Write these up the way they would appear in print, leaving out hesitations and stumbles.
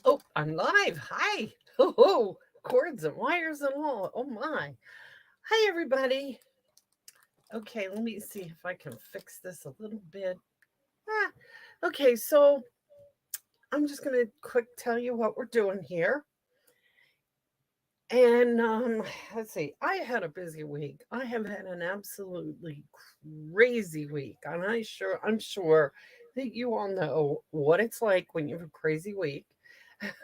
Oh, I'm live. Hi. Oh, cords and wires and all. Oh my. Hi, everybody. Okay, let me see if I can fix this a little bit. Ah, okay, so I'm just going to quick tell you what we're doing here. And let's see. I had a busy week. I have had an absolutely crazy week, and I'm sure that you all know what it's like when you have a crazy week.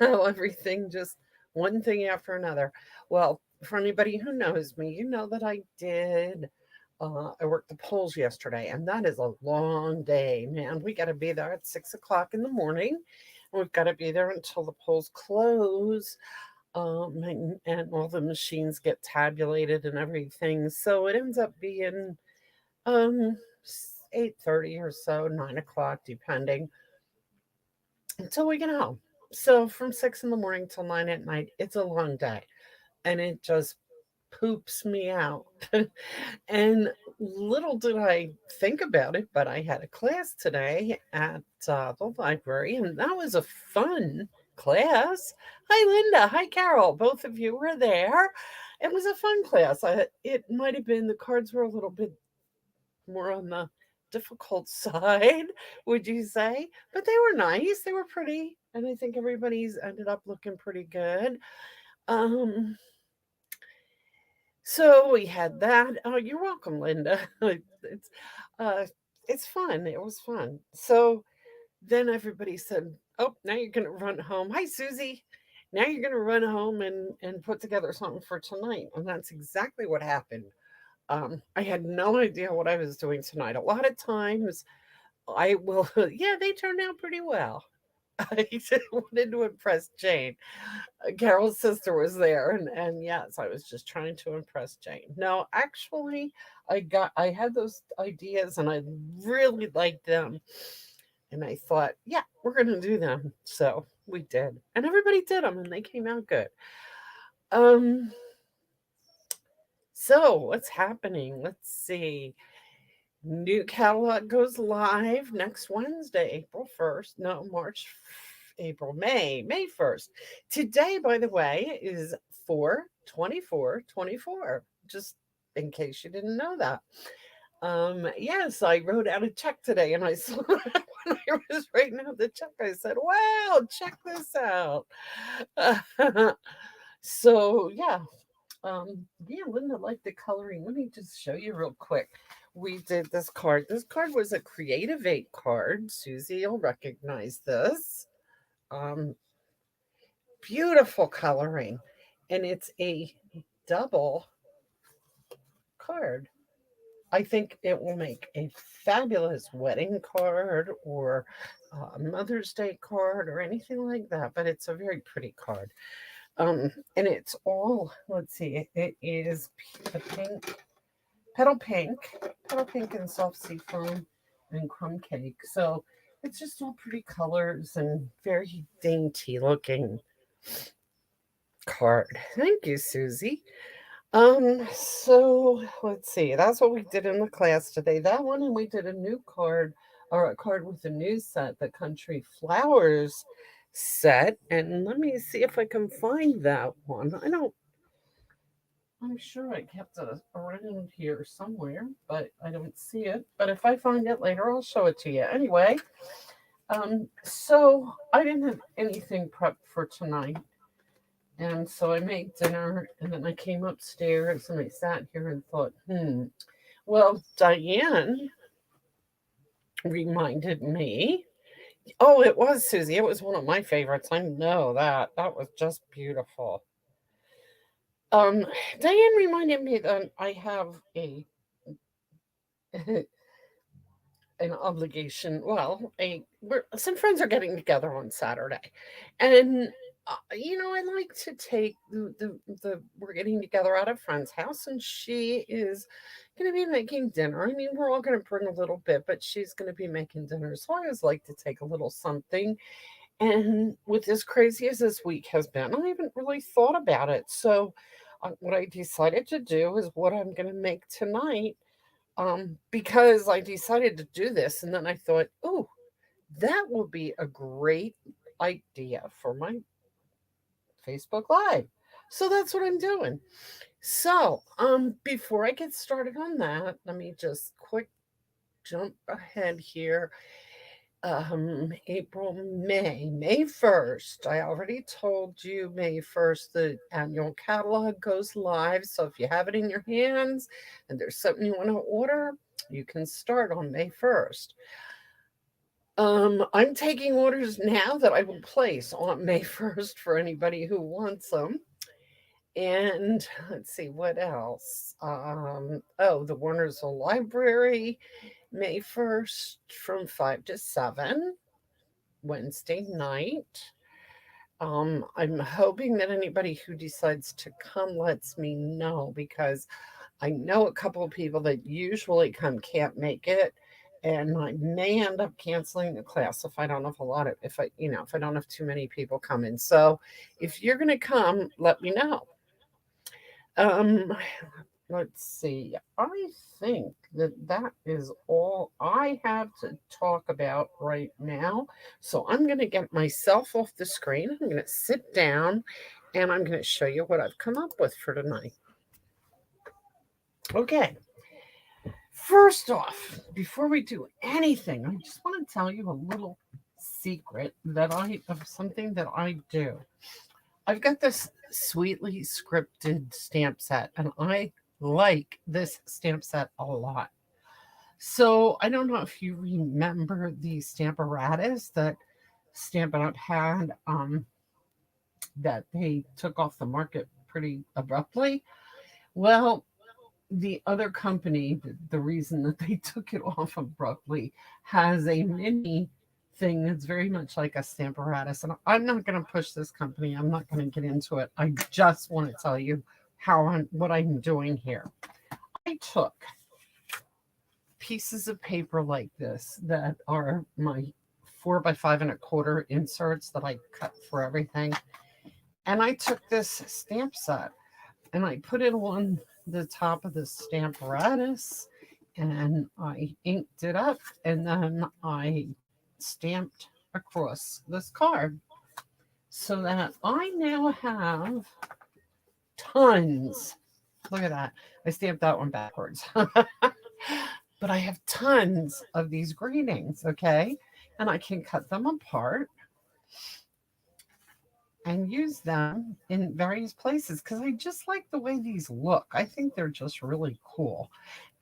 How everything just one thing after another. Well, for anybody who knows me, you know that I worked the polls yesterday, and that is a long day, man. We got to be there at 6 o'clock in the morning. We've got to be there until the polls close, and all the machines get tabulated and everything. So it ends up being 8:30 or so, 9 o'clock, depending, until we get home. So from 6 in the morning till 9 at night, it's a long day, and it just poops me out. And little did I think about it, but I had a class today at the library, and that was a fun class. Hi, Linda. Hi, Carol. Both of you were there. It was a fun class. It might have been the cards were a little bit more on the difficult side, would you say? But they were nice. They were pretty, and I think everybody's ended up looking pretty good. Um, so we had that. Oh, you're welcome, Linda. It's uh it's fun. It was fun. So then everybody said, "Oh, now you're gonna run home. Hi, Susie. Now you're gonna run home and put together something for tonight." And that's exactly what happened. I had no idea what I was doing tonight. A lot of times I will, yeah, they turned out pretty well. I wanted to impress Jane. Carol's sister was there, and yes, I was just trying to impress Jane. No, actually, I had those ideas, and I really liked them, and I thought, yeah, we're gonna do them. So we did, and everybody did them, and they came out good. Um, so what's happening? Let's see. New catalog goes live next Wednesday, April 1st. No, May 1st. Today, by the way, is 4/24/24. Just in case you didn't know that. Yes, I wrote out a check today, and I saw when I was writing out the check, I said, "Wow, check this out." So yeah, Linda liked the coloring. Let me just show you real quick. We did this card. This card was a Creative 8 card. Susie, you'll recognize this. Um, Beautiful coloring. And it's a double card. I think it will make a fabulous wedding card or a Mother's Day card or anything like that. But it's a very pretty card. And it's all, let's see, it is the pink petal pink, petal pink and soft seafoam and crumb cake. So it's just all pretty colors and very dainty looking card. Thank you, Susie. So let's see. That's what we did in the class today. That one, and we did a new card or a card with a new set, the Country Flowers set. And let me see if I can find that one. I'm sure I kept it around here somewhere, but I don't see it. But if I find it later, I'll show it to you. Anyway, so I didn't have anything prepped for tonight. And so I made dinner and then I came upstairs and I sat here and thought, well, Diane reminded me. Oh, it was Susie. It was one of my favorites. I know that. That was just beautiful. Um, Diane reminded me that I have a an obligation. Well, some friends are getting together on Saturday, and I like to take the we're getting together at a friend's house, and she is going to be making dinner. I mean, we're all going to bring a little bit, but she's going to be making dinner, so I always like to take a little something. And with as crazy as this week has been, I haven't really thought about it. So, what I decided to do is what I'm going to make tonight, because I decided to do this, and then I thought, oh, that will be a great idea for my Facebook Live. So that's what I'm doing. So, before I get started on that, let me just quick jump ahead here. April, May 1st. I already told you May 1st, the annual catalog goes live. So if you have it in your hands and there's something you want to order, you can start on May 1st. I'm taking orders now that I will place on May 1st for anybody who wants them. And let's see what else. Oh, the Warnersville Library, May 1st from 5 to 7, Wednesday night. I'm hoping that anybody who decides to come lets me know because I know a couple of people that usually come can't make it. And I may end up canceling the class if I don't have a lot of, if I don't have too many people coming. So if you're going to come, let me know. Um, let's see. I think that is all I have to talk about right now. So I'm going to get myself off the screen. I'm going to sit down and I'm going to show you what I've come up with for tonight. Okay. First off, before we do anything, I just want to tell you a little secret of something that I do. I've got this sweetly scripted stamp set, and I like this stamp set a lot. So I don't know if you remember the Stamparatus that Stampin' Up! Had that they took off the market pretty abruptly. Well, the other company, the reason that they took it off abruptly, has a mini thing that's very much like a Stamparatus. And I'm not going to push this company. I'm not going to get into it. I just want to tell you what I'm doing here. I took pieces of paper like this that are my 4x5 1/4 inserts that I cut for everything. And I took this stamp set and I put it on the top of the Stamparatus and I inked it up and then I stamped across this card so that I now have tons. Look at that. I stamped that one backwards. But I have tons of these greetings, okay? And I can cut them apart and use them in various places because I just like the way these look. I think they're just really cool.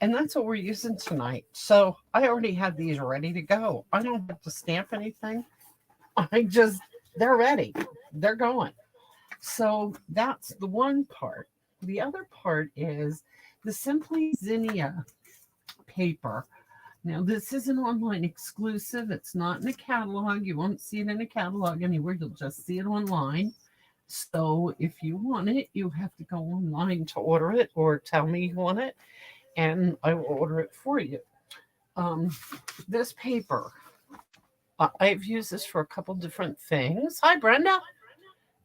And that's what we're using tonight. So I already have these ready to go. I don't have to stamp anything. They're ready. They're going. So that's the one part. The other part is the Simply Zinnia paper. Now, this is an online exclusive. It's not in a catalog. You won't see it in a catalog anywhere. You'll just see it online. So if you want it, you have to go online to order it or tell me you want it, and I will order it for you. This paper, I've used this for a couple different things. Hi, Brenda.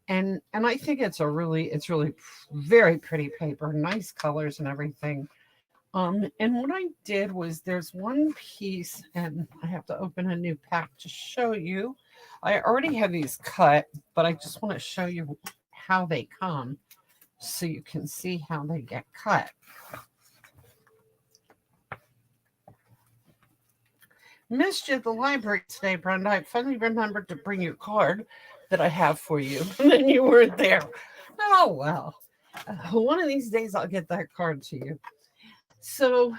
And I think it's really very pretty paper, nice colors and everything. And what I did was there's one piece, and I have to open a new pack to show you. I already have these cut, but I just want to show you how they come so you can see how they get cut. Missed you at the library today, Brenda. I finally remembered to bring your card that I have for you, and then you weren't there. Oh, well. One of these days I'll get that card to you. So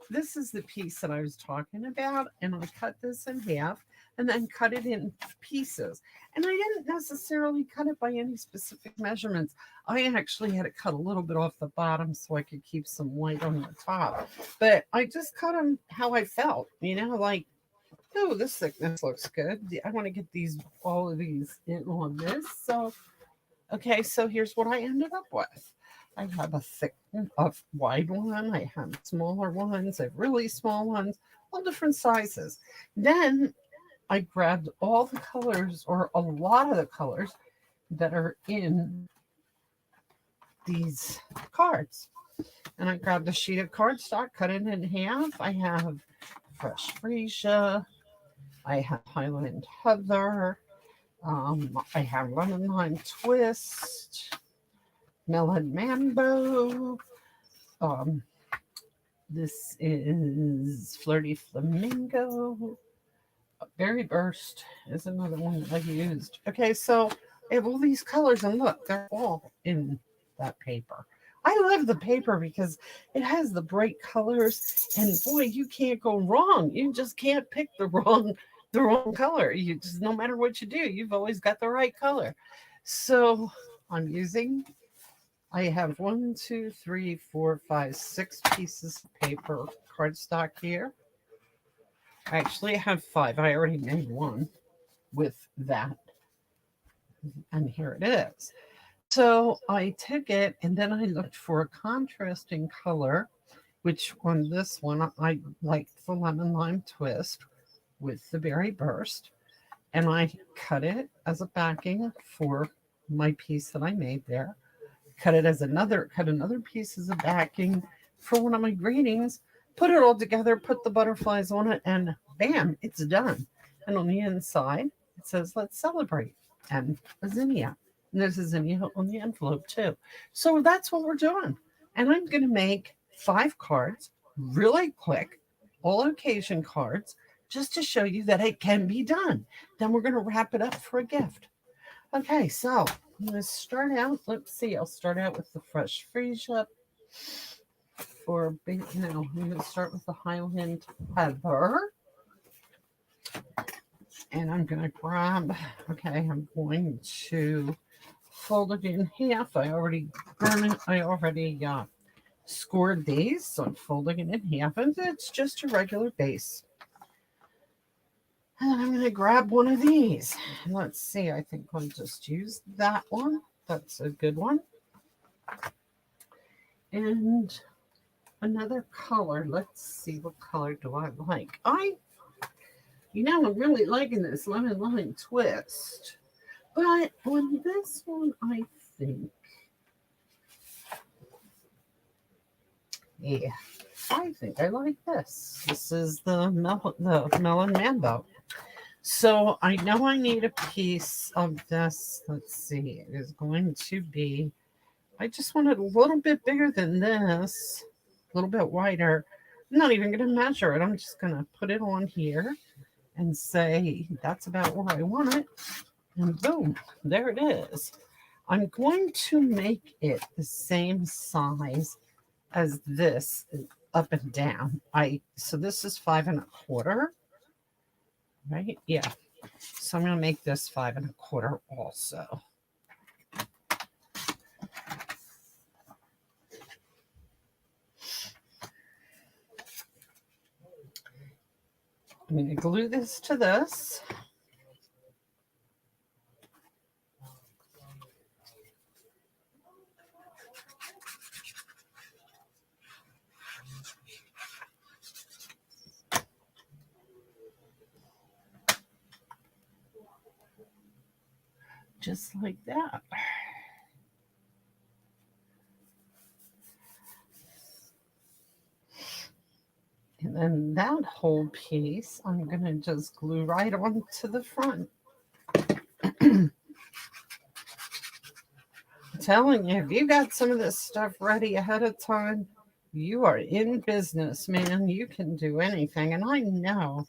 this is the piece that I was talking about, and I cut this in half and then cut it in pieces. And I didn't necessarily cut it by any specific measurements. I actually had to cut a little bit off the bottom so I could keep some white on the top. But I just cut them how I felt, like, oh, this thickness looks good. I want to get all of these in on this. So, okay, so here's what I ended up with. I have a wide one. I have smaller ones. I have really small ones, all different sizes. Then I grabbed all the colors, or a lot of the colors that are in these cards. And I grabbed a sheet of cardstock, cut it in half. I have fresh freesia. I have Highland Heather. I have lemon lime twist, melon mambo. Um, this is flirty flamingo. Berry burst is another one that I used. Okay, so I have all these colors, and look, they're all in that paper. I love the paper because it has the bright colors, and boy, you can't go wrong. You just can't pick the wrong color. You just no matter what you do, you've always got the right color. So I'm using. I have one, two, three, four, five, six pieces of paper cardstock here. Actually, I have five. I already made one with that, and here it is. So I took it and then I looked for a contrasting color, which on this one I liked the lemon lime twist with the berry burst, and I cut it as a backing for my piece that I made there. Cut another piece as a backing for one of my greetings. Put it all together, put the butterflies on it, and bam, it's done. And on the inside, it says "Let's celebrate" and a zinnia. And there's a zinnia on the envelope too. So that's what we're doing. And I'm going to make 5 cards really quick, all occasion cards, just to show you that it can be done. Then we're going to wrap it up for a gift. Okay, so I'm going to start out. Let's see. I'll start out with the fresh freesia for big. No, I'm going to start with the Highland Heather, and I'm going to grab. Okay, I'm going to fold it in half. I already scored these, so I'm folding it in half, and it's just a regular base. And I'm going to grab one of these. Let's see. I think I'll just use that one. That's a good one. And another color. Let's see, what color do I like? I'm really liking this lemon lime twist. But on this one, I think, yeah, I think I like this. This is the melon mambo. So I know I need a piece of this. Let's see. It is going to be. I just want it a little bit bigger than this, a little bit wider. I'm not even going to measure it. I'm just going to put it on here and say that's about where I want it. And boom, there it is. I'm going to make it the same size as this up and down. So this is 5 1/4, right? Yeah. So I'm going to make this 5 1/4 also. I'm going to glue this to this. Just like that. And then that whole piece, I'm going to just glue right onto the front. I'm telling you, if you got some of this stuff ready ahead of time, you are in business, man. You can do anything. And I know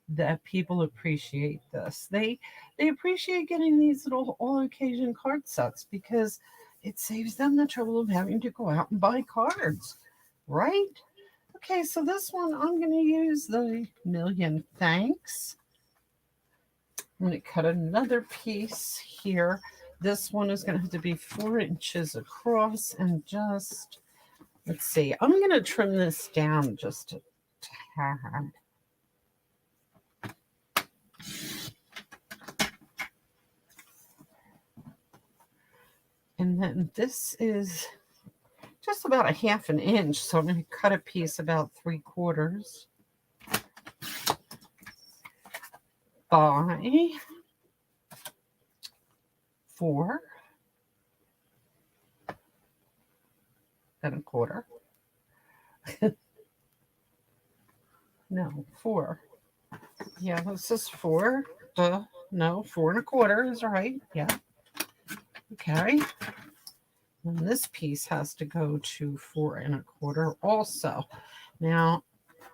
that people appreciate this. They appreciate getting these little all occasion card sets because it saves them the trouble of having to go out and buy cards, right? Okay, so this one I'm going to use the Million Thanks. I'm going to cut another piece here. This one is going to have to be 4 inches across, and just, let's see, I'm going to trim this down just a tad. And then this is just about a 1/2 inch, so I'm going to cut a piece about 3/4 by 4 1/4. No, 4. Yeah, this is 4. Duh. No, 4 1/4 is right. Yeah. Okay. And this piece has to go to 4 1/4 also. Now,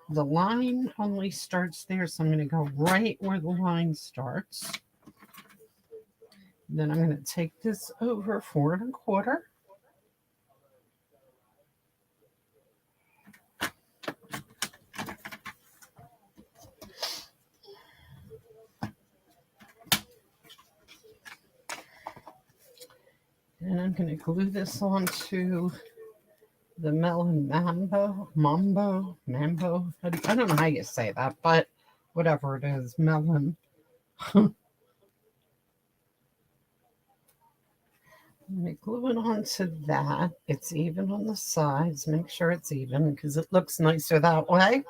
the line only starts there, so I'm going to go right where the line starts. Then I'm going to take this over 4 1/4. And I'm going to glue this onto the melon mambo. I don't know how you say that, but whatever it is, melon. Let me glue it onto that. It's even on the sides. Make sure it's even because it looks nicer that way.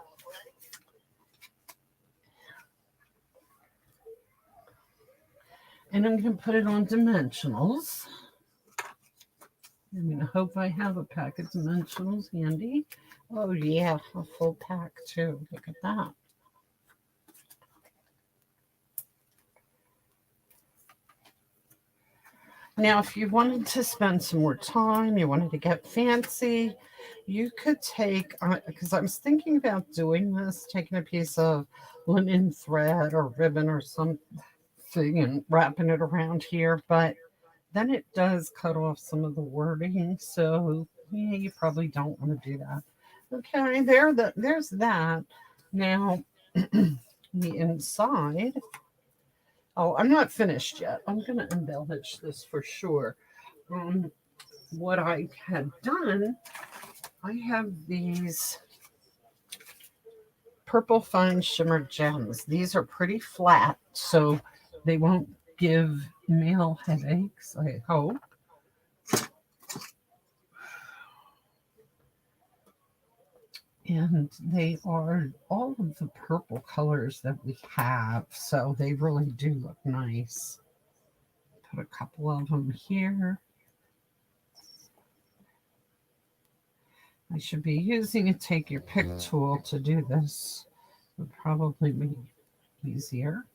And I'm going to put it on dimensionals. I'm going to hope I have a pack of dimensionals handy. Oh, yeah, a full pack too. Look at that. Now, if you wanted to spend some more time, you wanted to get fancy, you could take, because I was thinking about doing this, taking a piece of linen thread or ribbon or something and wrapping it around here, but then it does cut off some of the wording. So, yeah, you probably don't want to do that. Okay, there's that. Now, the inside. Oh, I'm not finished yet. I'm going to embellish this for sure. What I had done, I have these purple fine shimmer gems. These are pretty flat, so they won't give male headaches, I hope. And they are all of the purple colors that we have, so they really do look nice. Put a couple of them here. I should be using a take your pick tool to do this. Would probably be easier.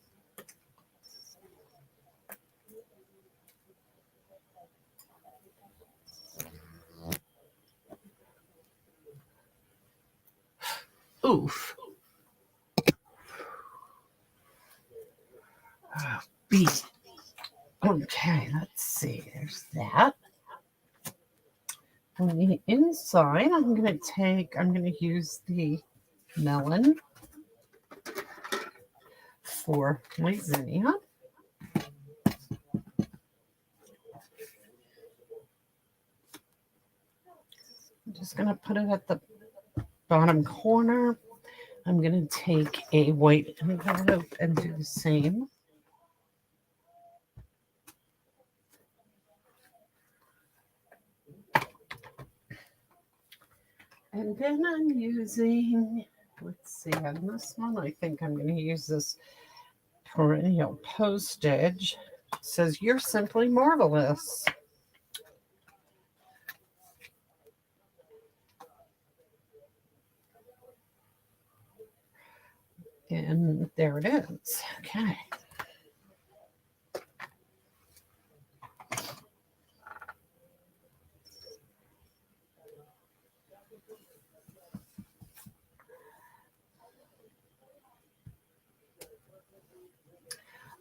Oof. B. Okay, let's see. There's that. On the inside, I'm going to use the melon for my zinnia. I'm just going to put it at the bottom corner. I'm going to take a white envelope and do the same. And then I'm using, let's see, on this one, I think I'm going to use this perennial postage. It says, "You're simply marvelous." And there it is. Okay.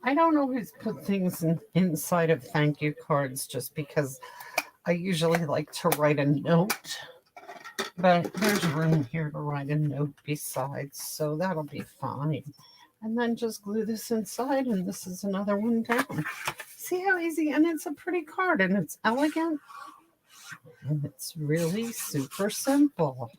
I don't always put things inside of thank you cards just because I usually like to write a note, but there's room here to write a note besides, so that'll be fine. And then just glue this inside, and this is another one down. See how easy? And it's a pretty card, and it's elegant, and it's really super simple.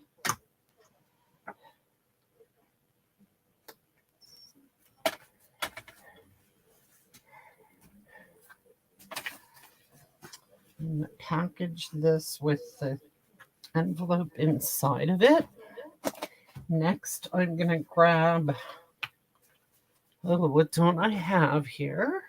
Package this with the envelope inside of it. Next, I'm going to grab, oh, what don't I have here?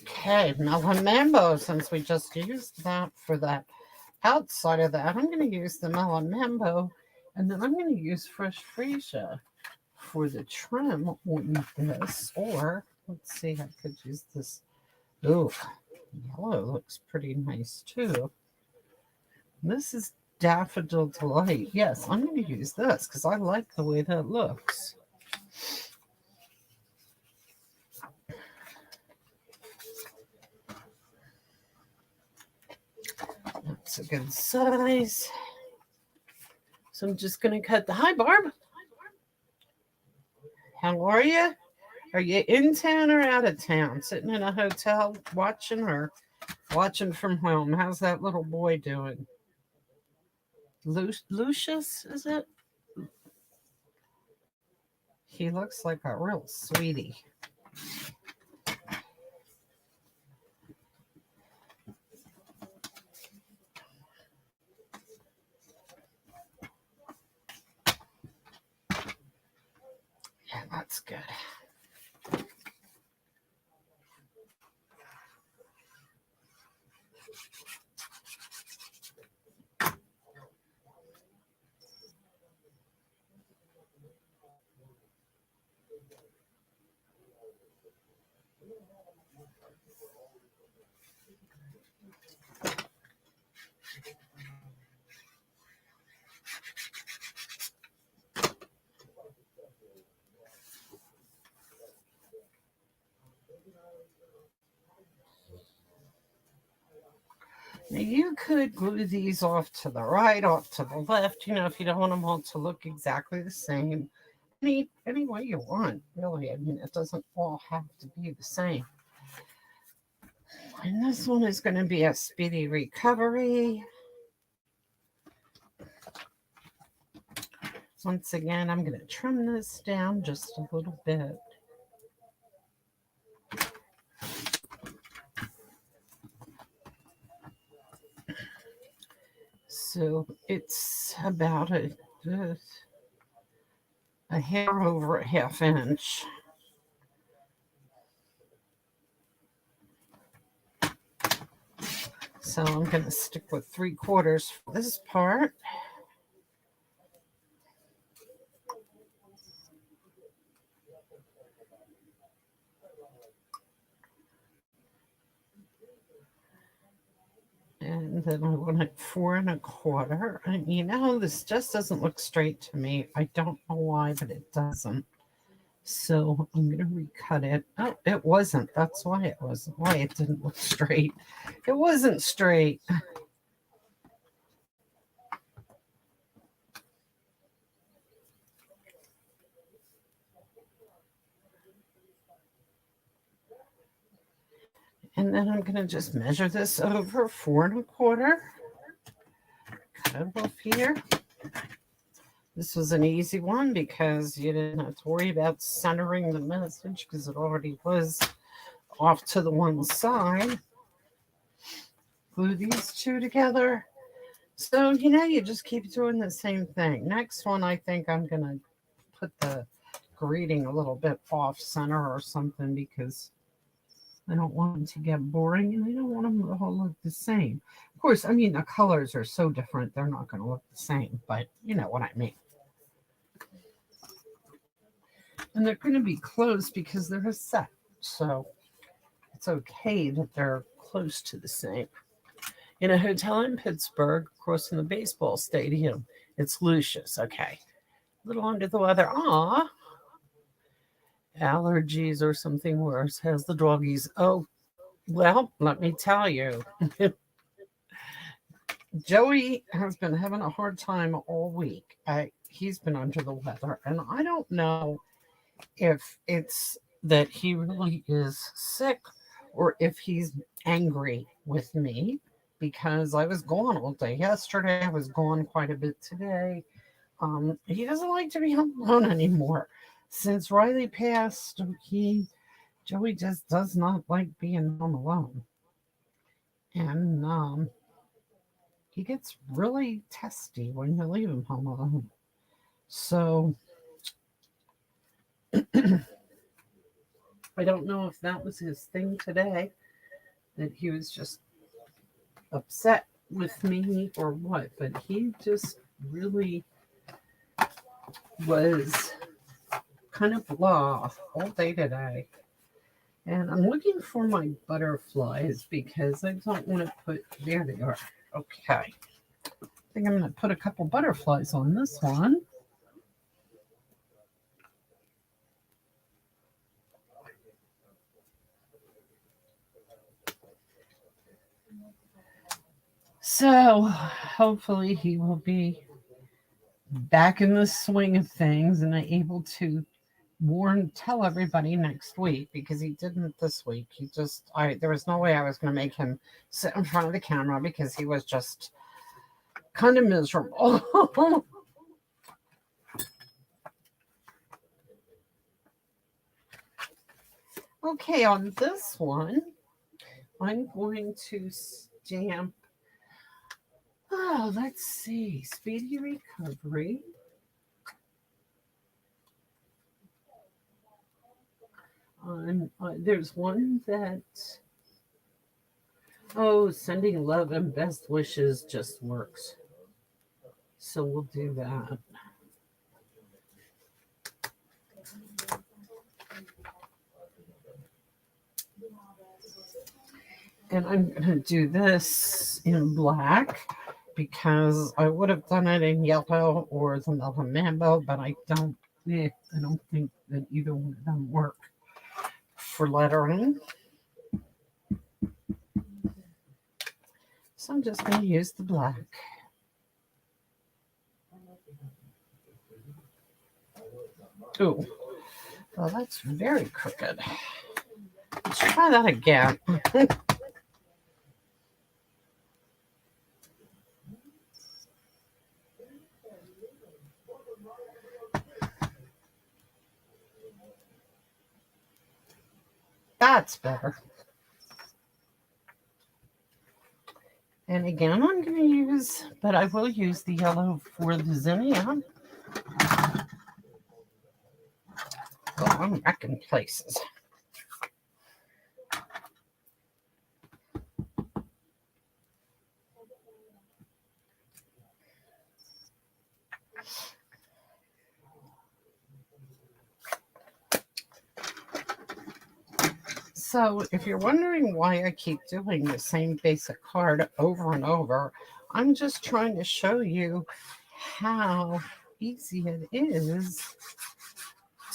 Okay, Melon Mambo, since we just used that for that outside of that, I'm going to use the melon mambo, and then I'm going to use fresh freesia for the trim on this. Or let's see, I could use this. Oh, yellow looks pretty nice too. This is Daffodil Delight. Yes, I'm going to use this because I like the way that looks. That's a good size. So I'm just going to cut the... Hi, Barb. How are you? Are you in town or out of town? Sitting in a hotel watching or watching from home? How's that little boy doing? Lucius, is it? He looks like a real sweetie. Yeah, that's good. Now you could glue these off to the right, off to the left, if you don't want them all to look exactly the same. Any way you want, really. I mean, it doesn't all have to be the same. And this one is going to be a speedy recovery. Once again, I'm going to trim this down just a little bit. So it's about a hair over a half inch. So I'm going to stick with 3/4 for this part. And then I want it 4 1/4. And this just doesn't look straight to me. I don't know why, but it doesn't. So I'm going to recut it. Oh, it wasn't. That's why it wasn't. Why it didn't look straight. It wasn't straight. And then I'm going to just measure this over 4 1/4. Cut it off here. This was an easy one because you didn't have to worry about centering the message because it already was off to the one side. Glue these two together. So, you just keep doing the same thing. Next one, I think I'm going to put the greeting a little bit off center or something because I don't want them to get boring and I don't want them to all look the same. Of course, the colors are so different, they're not going to look the same, but you know what I mean. And they're going to be close because they're a set. So it's okay that they're close to the same. In a hotel in Pittsburgh, across from the baseball stadium, it's Lucius. Okay. A little under the weather. Aw. Allergies or something worse. Has the doggies. Oh, well, let me tell you. Joey has been having a hard time all week. He's been under the weather. And I don't know if it's that he really is sick or if he's angry with me because I was gone all day yesterday. I was gone quite a bit today. He doesn't like to be home alone anymore. Since Riley passed, Joey just does not like being home alone. And he gets really testy when you leave him home alone. So I don't know if that was his thing today, that he was just upset with me or what, but he just really was kind of blah all day today. And I'm looking for my butterflies because I don't want to put, there they are. Okay. I think I'm going to put a couple butterflies on this one. So hopefully he will be back in the swing of things and able to tell everybody next week, because he didn't this week. He just, there was no way I was going to make him sit in front of the camera because he was just kind of miserable. Okay, on this one, I'm going to stamp, let's see, Speedy Recovery. There's one that, sending love and best wishes just works. So we'll do that. And I'm going to do this in black because I would have done it in yellow or the Mellow Mambo, but I don't think that either one of them work for lettering. So I'm just going to use the black. Ooh, well, that's very crooked. Let's try that again. That's better. And again, I'm going to use, but I will use the yellow for the zinnia. Oh, I'm wrecking places. So if you're wondering why I keep doing the same basic card over and over, I'm just trying to show you how easy it is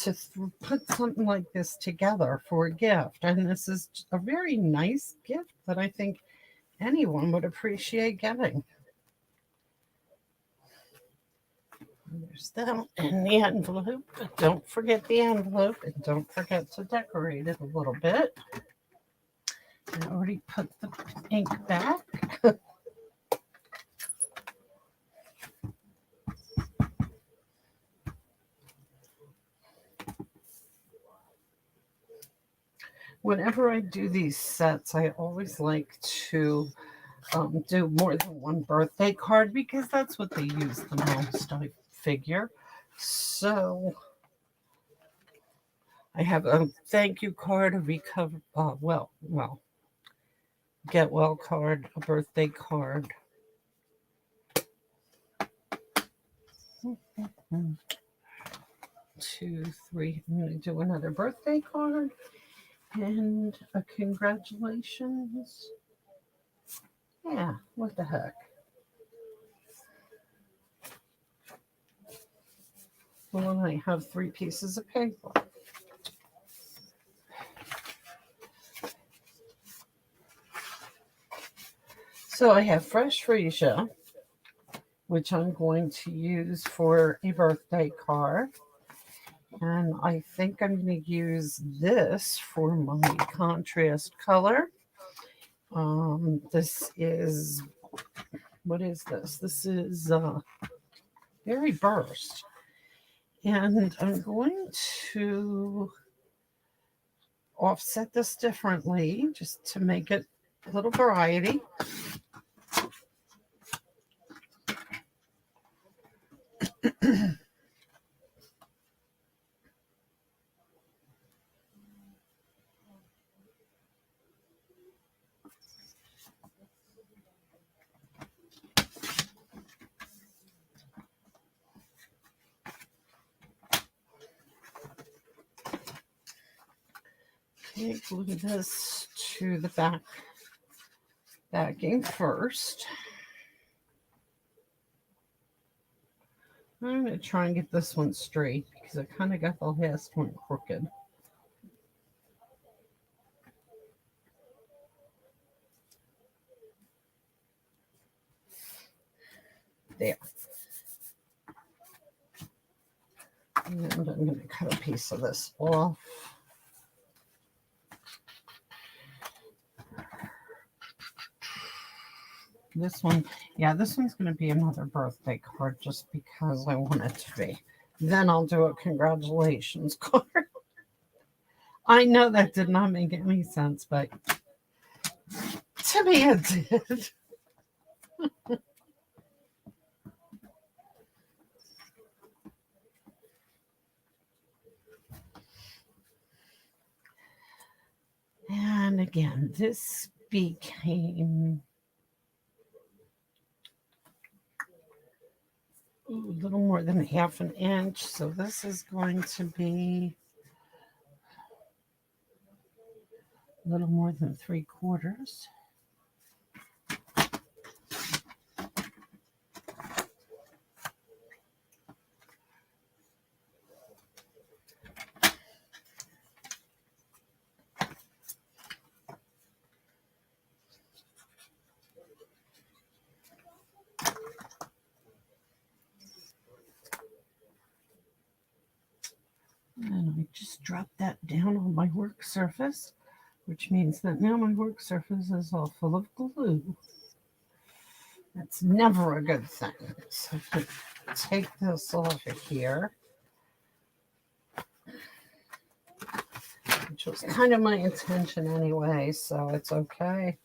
to put something like this together for a gift. And this is a very nice gift that I think anyone would appreciate getting. There's that in the envelope. But don't forget the envelope, and don't forget to decorate it a little bit. I already put the ink back. Whenever I do these sets, I always like to do more than one birthday card because that's what they use the most, I figure. So I have a thank you card, a recover, get well card, a birthday card. 2, 3. I'm going to do another birthday card and a congratulations. Yeah, what the heck? Well, I have 3 pieces of paper. So I have fresh freesia, which I'm going to use for a birthday card. And I think I'm going to use this for my contrast color. This is, what is this? This is Berry Burst. And I'm going to offset this differently just to make it a little variety. glue this to the backing first. I'm going to try and get this one straight because I kind of got the last one crooked. There. And I'm going to cut a piece of this off. This one, yeah, this one's going to be another birthday card just because I want it to be. Then I'll do a congratulations card. I know that did not make any sense, but to me it did. And again, this became a little more than half an inch. So this is going to be a little more than 3/4. And I just dropped that down on my work surface, which means that now my work surface is all full of glue. That's never a good thing. So take this off of here, which was kind of my intention anyway, so it's okay.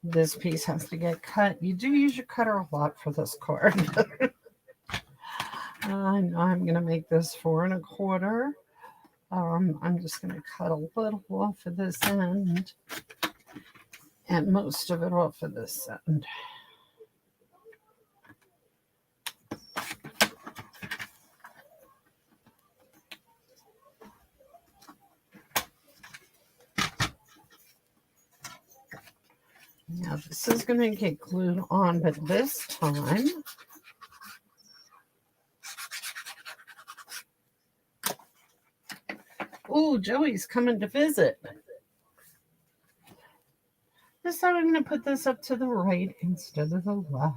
This piece has to get cut. You do use your cutter a lot for this card. I'm going to make this 4 1/4. I'm just going to cut a little off of this end and most of it off of this end. Now this is going to get glued on, but this time oh, Joey's coming to visit. This time I'm going to put this up to the right instead of the left.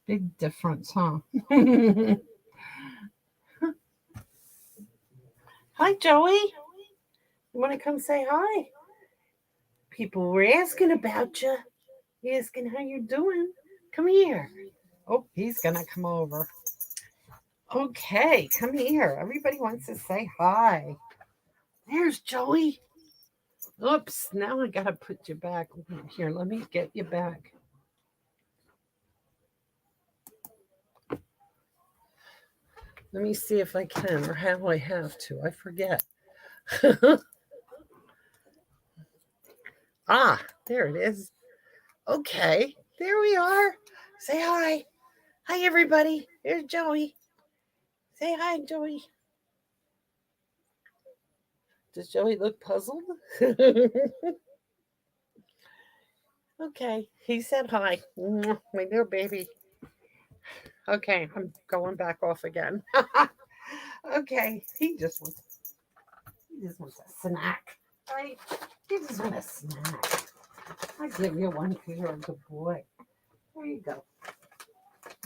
Big difference, huh? Hi, Joey. You want to come say hi? People were asking about you. Asking how you're doing. Come here. Oh, he's going to come over. Okay, come here. Everybody wants to say hi. There's Joey. Oops, now I got to put you back. Here, let me get you back. Let me see if I can or how I have to. I forget. Ah, there it is. Okay, there we are. Say hi. Hi, everybody. There's Joey. Say hi, Joey. Does Joey look puzzled? Okay, he said hi. My little baby. Okay, I'm going back off again. Okay, he just wants a snack. Right? He just wants a snack. I give you one because you're a good boy. There you go.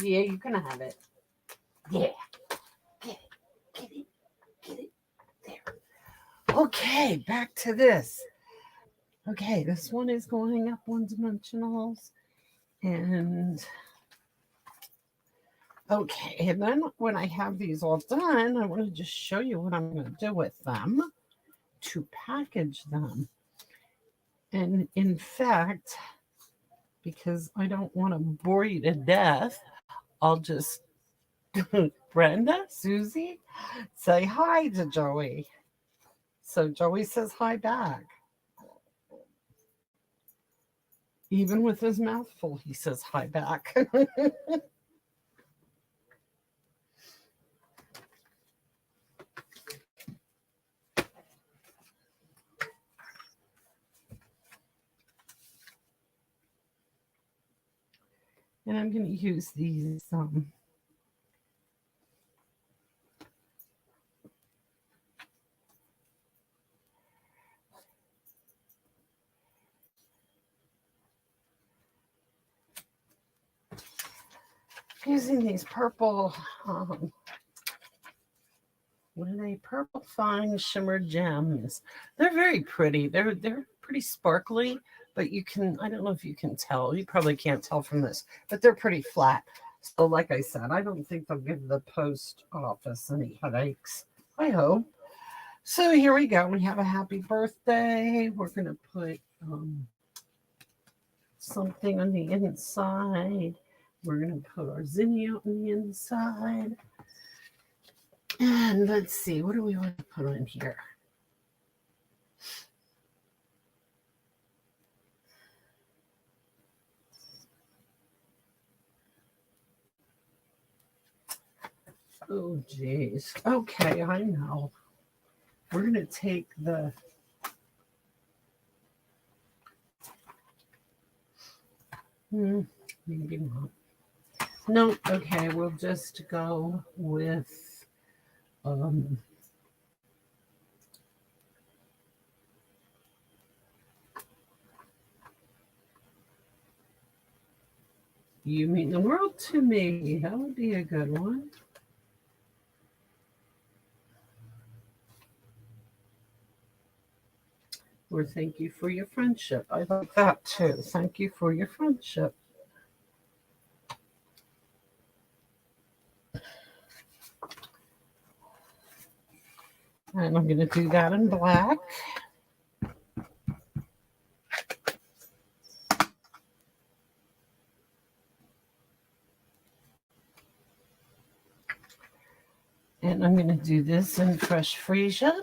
Yeah, you can have it. Yeah. Get it. Get it. There. Okay, back to this. Okay, this one is going up 1-dimensionals. And okay, and then when I have these all done, I want to just show you what I'm going to do with them to package them. And in fact, because I don't want to bore you to death, I'll just, Brenda, Susie, say hi to Joey. So Joey says hi back. Even with his mouth full, he says hi back. And I'm going to use these using these purple, what are they? Purple fine shimmer gems. They're very pretty. They're pretty sparkly, but you can, I don't know if you can tell. You probably can't tell from this, but they're pretty flat. So like I said, I don't think they'll give the post office any headaches. I hope. So here we go. We have a happy birthday. We're going to put something on the inside. We're going to put our zinnia on the inside. And let's see, what do we want to put on here? Oh, geez. Okay, I know. We're going to take the... maybe not. No, okay, we'll just go with... You mean the world to me. That would be a good one. Or thank you for your friendship. I like that too. Thank you for your friendship. And I'm going to do that in black. And I'm going to do this in fresh freesia.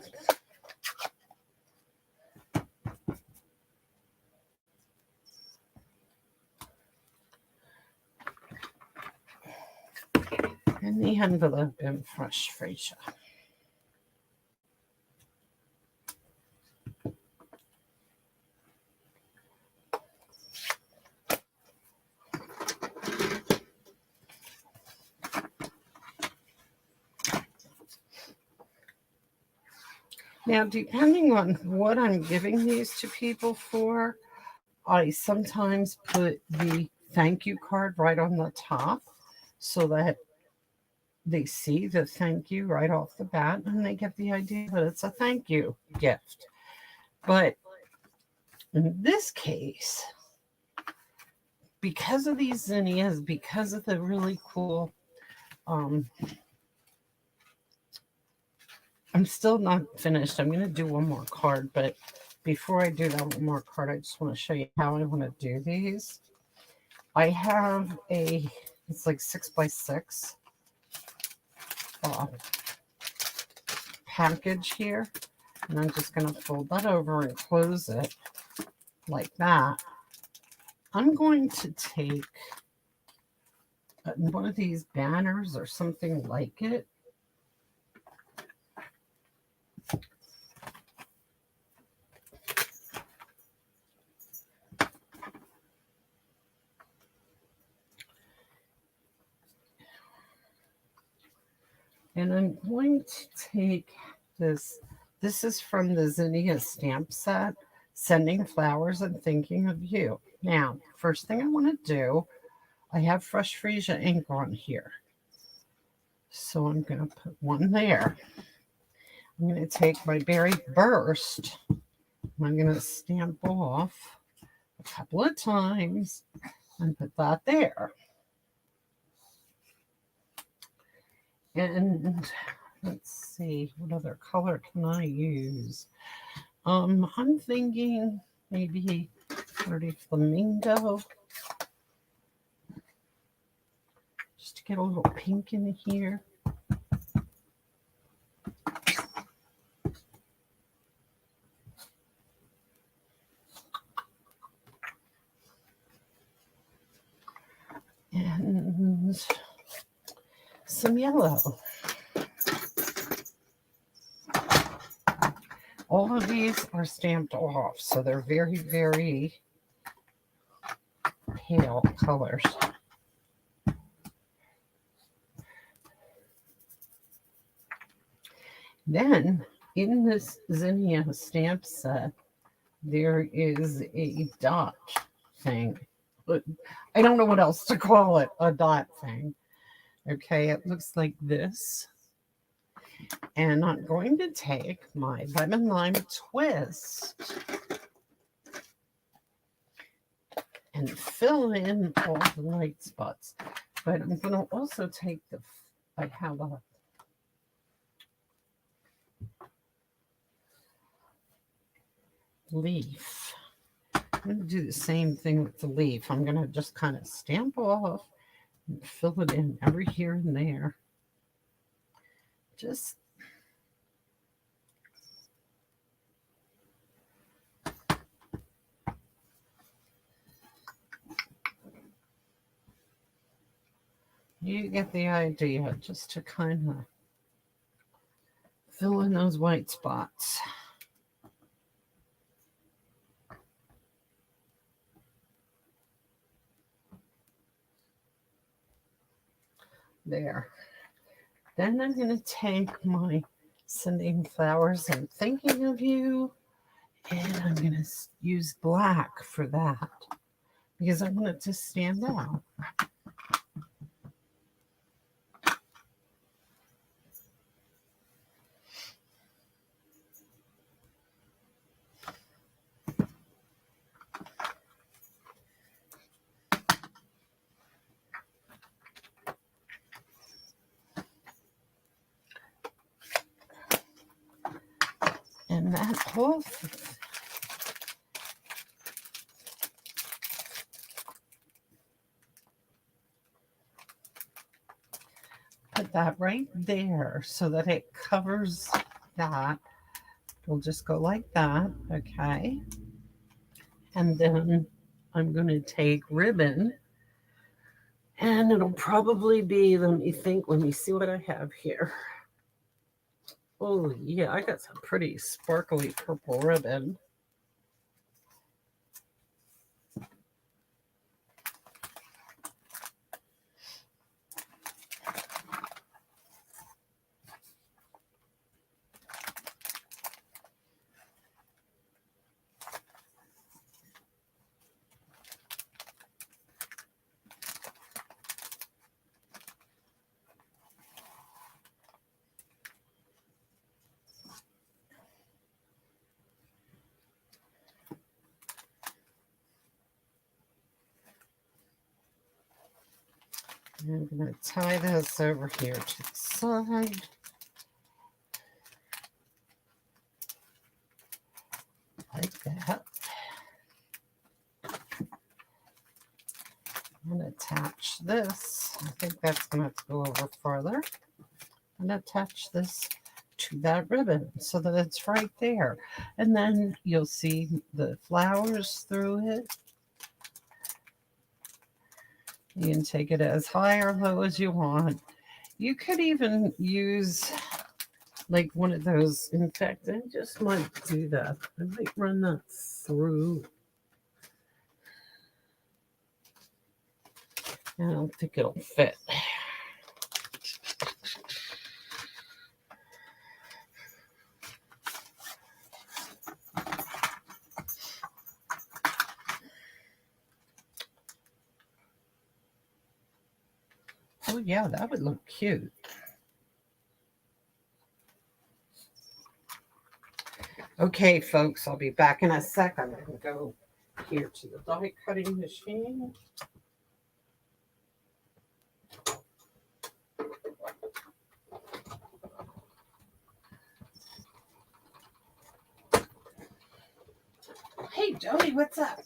And the envelope in fresh freesia. Now, depending on what I'm giving these to people for, I sometimes put the thank you card right on the top so that they see the thank you right off the bat and they get the idea that it's a thank you gift. But in this case, because of these zinnias, because of the really cool I'm still not finished. I'm going to do one more card, but before I do that one more card, I just want to show you how I want to do these. I have it's like 6x6 package here, and I'm just going to fold that over and close it like that. I'm going to take one of these banners or something like it. And I'm going to take this. This is from the Zinnia stamp set, Sending Flowers and Thinking of You. Now, first thing I want to do, I have Fresh Freesia ink on here. So I'm going to put one there. I'm going to take my Berry Burst. I'm going to stamp off a couple of times and put that there. And let's see, what other color can I use? I'm thinking maybe Dirty Flamingo. Just to get a little pink in here. And some yellow. All of these are stamped off, so they're very, very pale colors. Then in this Zinnia stamp set, there is a dot thing. But I don't know what else to call it, a dot thing. Okay, it looks like this. And I'm going to take my lemon lime twist and fill in all the white spots. But I'm going to also take I have a leaf. I'm going to do the same thing with the leaf. I'm going to just kind of stamp off and fill it in every here and there. Just you get the idea, just to kind of fill in those white spots. There. Then I'm going to take my Sending Flowers and Thinking of You, and I'm going to use black for that because I want it to stand out. And that whole put that right there so that it covers that. We'll just go like that, okay? And then I'm going to take ribbon, and it'll probably be, let me see what I have here. Oh, yeah, I got some pretty sparkly purple ribbon. I'm going to tie this over here to the side. Like that. And attach this. I think that's going to have to go over farther. And attach this to that ribbon so that it's right there. And then you'll see the flowers through it. You can take it as high or low as you want. You could even use like one of those. In fact, I just might do that. I might run that through. I don't think it'll fit. Oh, yeah, that would look cute. Okay, folks, I'll be back in a sec. I'm going to go here to the die cutting machine. Hey, Jody, what's up?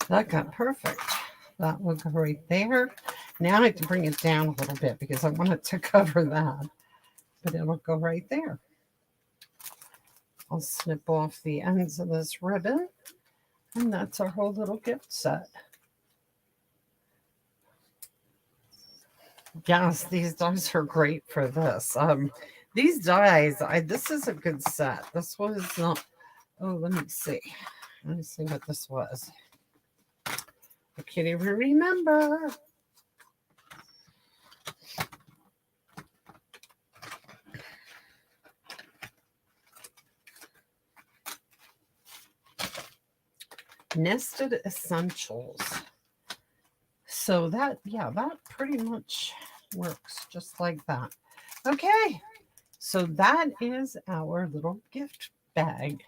That got perfect. That will go right there. Now I have to bring it down a little bit because I want it to cover that. But it'll go right there. I'll snip off the ends of this ribbon. And that's our whole little gift set. Yes, these dies are great for this. These dies, this is a good set. This was not Oh, let me see. Let me see what this was. I can't even remember. Nested Essentials. So that, yeah, that pretty much works just like that. Okay, so that is our little gift bag.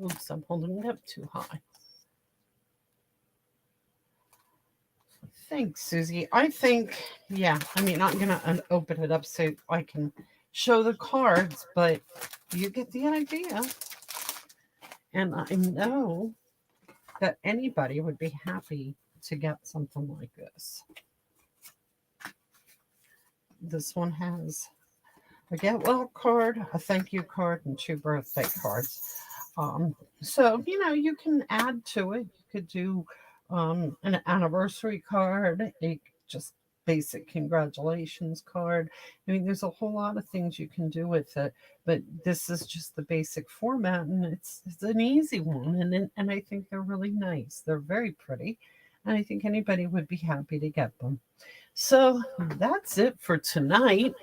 Oops, I'm holding it up too high. Thanks, Susie. I think, yeah, I mean, I'm going to open it up so I can show the cards, but you get the idea. And I know that anybody would be happy to get something like this. This one has a get well card, a thank you card, and 2 birthday cards. So, you can add to it. You could do an anniversary card, a just basic congratulations card. I mean, there's a whole lot of things you can do with it, but this is just the basic format, and it's an easy one, and I think they're really nice. They're very pretty, and I think anybody would be happy to get them. So that's it for tonight.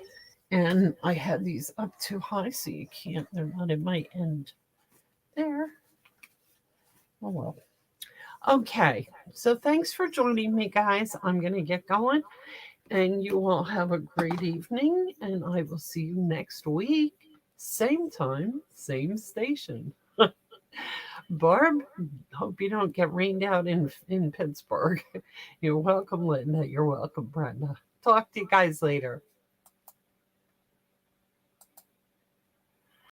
And I had these up too high, so you can't, they're not in my end there. Oh well. Okay, so thanks for joining me, guys. I'm going to get going, and you all have a great evening, and I will see you next week. Same time, same station. Barb, hope you don't get rained out in Pittsburgh. You're welcome, Linda. You're welcome, Brenda. Talk to you guys later.